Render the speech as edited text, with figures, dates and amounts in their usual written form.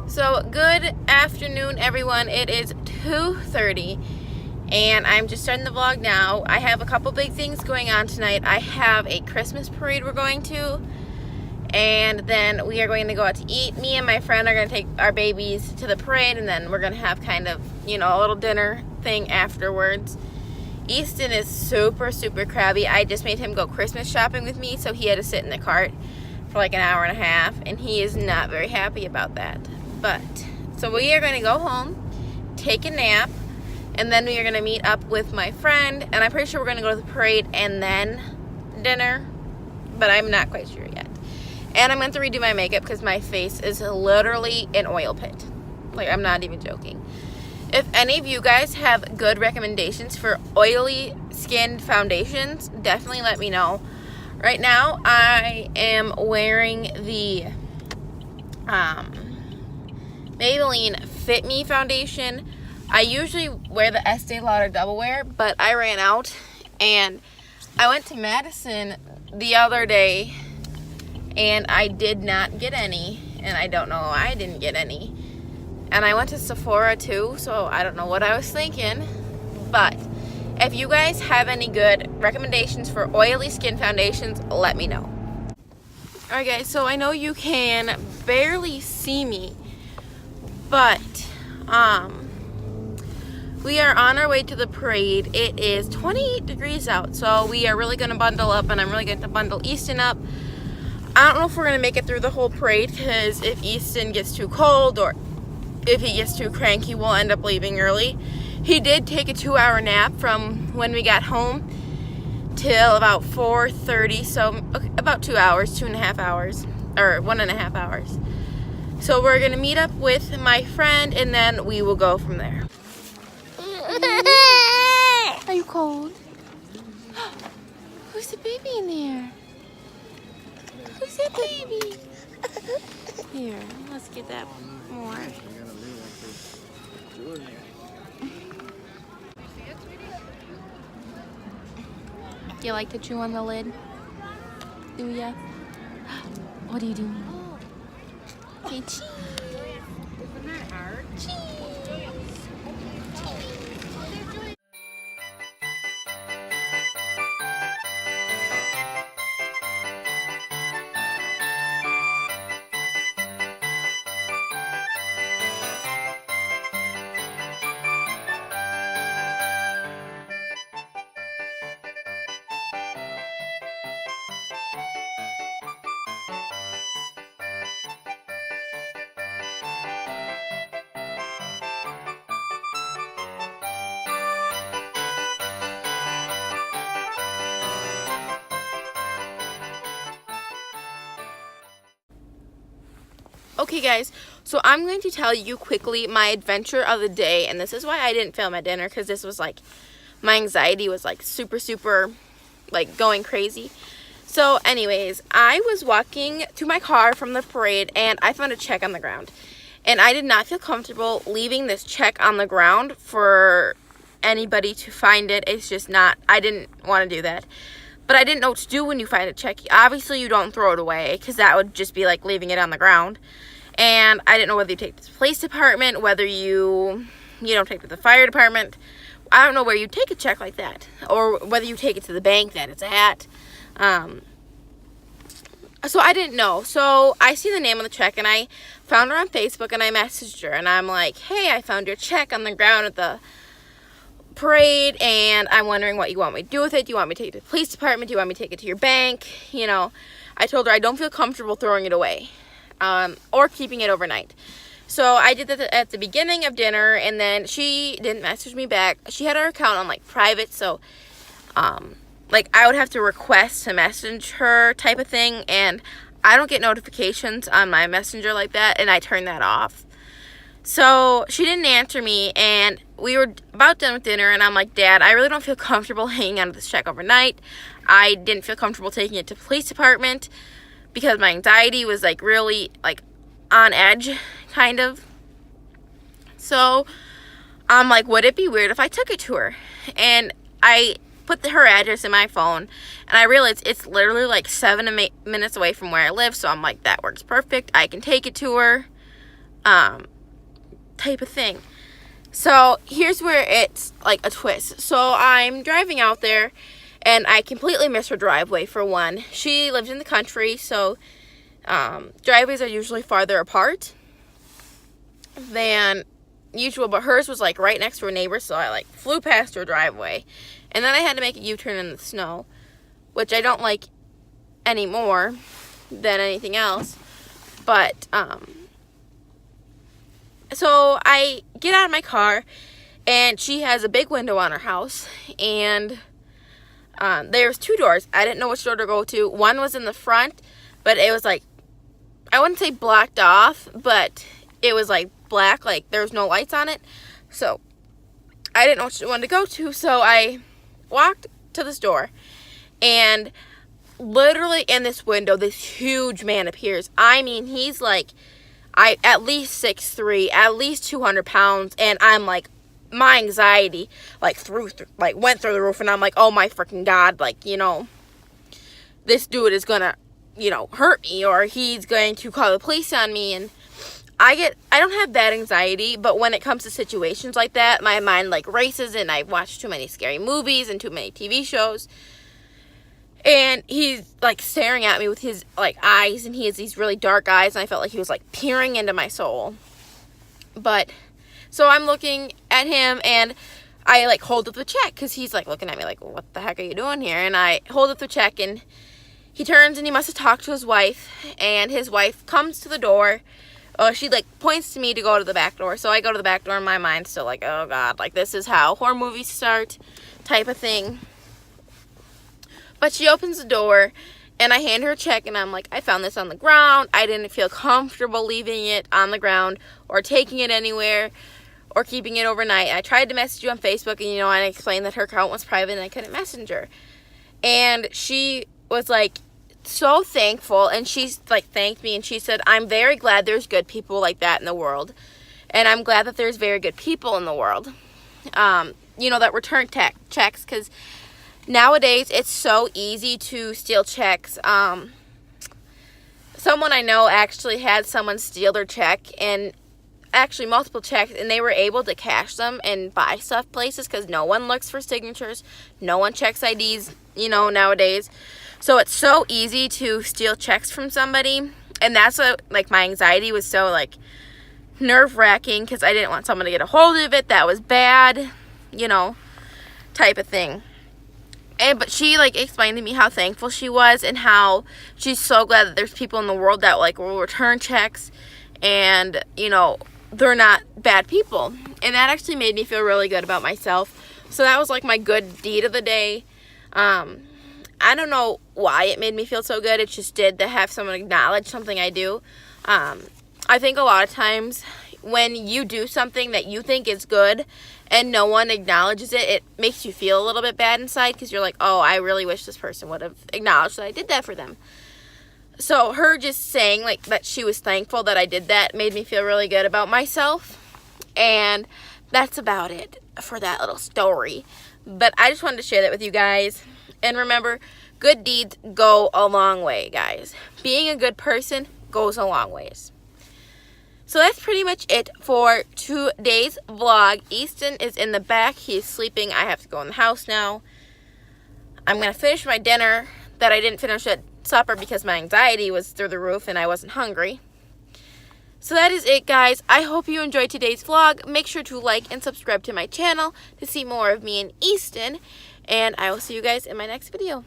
So good afternoon, everyone. It is 2:30 and I'm just starting the vlog now. I have a couple big things going on tonight. I have a Christmas parade we're going to, and then we are going to go out to eat. Me and my friend are going to take our babies to the parade, and then we're going to have kind of, a little dinner thing afterwards. Easton is super crabby. I just made him go Christmas shopping with me, so he had to sit in the cart for like an hour and a half, and he is not very happy about that. But so we are going to go home, take a nap, and then we are going to meet up with my friend, and I'm pretty sure we're going to go to the parade and then dinner, but I'm not quite sure yet. And I'm going to redo my makeup because my face is literally an oil pit. Like, I'm not even joking. If any of you guys have good recommendations for oily skinned foundations, definitely let me know. Right now, I am wearing the Maybelline Fit Me foundation. I usually wear the Estee Lauder Double Wear, but I ran out, and I went to Madison the other day, and I did not get any, and I don't know why I didn't get any. And I went to Sephora too, so I don't know what I was thinking. But if you guys have any good recommendations for oily skin foundations, let me know. Alright guys, so I know you can barely see me, but we are on our way to the parade. It is 28 degrees out, so we are really going to bundle up, and I'm really going to bundle Easton up. I don't know if we're going to make it through the whole parade, because if Easton gets too cold or if he gets too cranky, we'll end up leaving early. He did take a 2-hour nap from when we got home till about 4:30, so about 2 hours, 2.5 hours, or 1.5 hours. So we're gonna meet up with my friend, and then we will go from there. Are you cold? Who's the baby in there? Who's that baby? Here, let's get that more. You like to chew on the lid? Do ya? What are you doing? Okay, cheese. Isn't that hard? Cheese. Okay guys, so I'm going to tell you quickly my adventure of the day, and this is why I didn't film at dinner, because this was like, my anxiety was like super like going crazy. So anyways, I was walking to my car from the parade, and I found a check on the ground, and I did not feel comfortable leaving this check on the ground for anybody to find it. It's just not, I didn't want to do that. But I didn't know what to do when you find a check. Obviously, you don't throw it away, because that would just be like leaving it on the ground. And I didn't know whether you take it to the police department, whether you take it to the fire department. I don't know where you take a check like that, or whether you take it to the bank that it's at. So I didn't know. So I see the name on the check, and I found her on Facebook, and I messaged her, and I'm like, hey, I found your check on the ground at the parade, and I'm wondering what you want me to do with it. Do you want me to take it to the police department? Do you want me to take it to your bank? I told her I don't feel comfortable throwing it away, or keeping it overnight. So I did that at the beginning of dinner, and then she didn't message me back. She had her account on like private, so like I would have to request to message her type of thing, and I don't get notifications on my messenger like that, and I turn that off. So she didn't answer me, and we were about done with dinner, and I'm like, Dad, I really don't feel comfortable hanging on to this check overnight. I didn't feel comfortable taking it to the police department because my anxiety was like really like on edge, kind of. So I'm like, would it be weird if I took it to her? And I put her address in my phone, and I realized it's literally like 7 minutes away from where I live, so I'm like, that works perfect. I can take it to her. type of thing. So here's where it's like a twist. So I'm driving out there and I completely miss her driveway for one. She lives in the country, so driveways are usually farther apart than usual, but hers was like right next to her neighbor, so I like flew past her driveway. And then I had to make a U-turn in the snow, which I don't like any more than anything else. But so I get out of my car, and she has a big window on her house, and there's two doors. I didn't know which door to go to. One was in the front, but it was like, I wouldn't say blocked off, but it was like black, like there was no lights on it. So I didn't know which one to go to, so I walked to this door, and literally in this window, this huge man appears. I mean, he's like, at least 6'3", at least 200 pounds, and I'm like, my anxiety like went through the roof, and I'm like, oh my freaking God, like, you know, this dude is gonna, you know, hurt me, or he's going to call the police on me. And I don't have bad anxiety, but when it comes to situations like that, my mind like races, and I've watched too many scary movies and too many TV shows. And he's like staring at me with his like eyes, and he has these really dark eyes, and I felt like he was like peering into my soul. But so I'm looking at him, and I like hold up the check, because he's like looking at me like, what the heck are you doing here? And I hold up the check, and he turns, and he must have talked to his wife, and his wife comes to the door. She like points to me to go to the back door. So I go to the back door, in my mind still like, oh God, like this is how horror movies start type of thing. But she opens the door, and I hand her a check, and I'm like, I found this on the ground. I didn't feel comfortable leaving it on the ground or taking it anywhere or keeping it overnight. I tried to message you on Facebook, and you know, I explained that her account was private and I couldn't message her. And she was like so thankful, and she's like thanked me, and she said, I'm very glad there's good people like that in the world, and I'm glad that there's very good people in the world, you know, that return checks, because nowadays it's so easy to steal checks. Someone I know actually had someone steal their check, and actually multiple checks, and they were able to cash them and buy stuff places, because no one looks for signatures, no one checks IDs, you know, nowadays. So it's so easy to steal checks from somebody, and that's what, like, my anxiety was so, like, nerve-wracking, because I didn't want someone to get a hold of it that was bad, you know, type of thing. But she, like, explained to me how thankful she was, and how she's so glad that there's people in the world that, like, will return checks, and, you know, they're not bad people. And that actually made me feel really good about myself. So that was, like, my good deed of the day. I don't know why it made me feel so good. It just did, to have someone acknowledge something I do. I think a lot of times when you do something that you think is good and no one acknowledges it, it makes you feel a little bit bad inside, because you're like, oh, I really wish this person would have acknowledged that I did that for them. So her just saying like that she was thankful that I did that made me feel really good about myself. And that's about it for that little story. But I just wanted to share that with you guys. And remember, good deeds go a long way, guys. Being a good person goes a long ways. So that's pretty much it for today's vlog. Easton is in the back. He's sleeping. I have to go in the house now. I'm going to finish my dinner that I didn't finish at supper because my anxiety was through the roof and I wasn't hungry. So that is it, guys. I hope you enjoyed today's vlog. Make sure to like and subscribe to my channel to see more of me and Easton. And I will see you guys in my next video.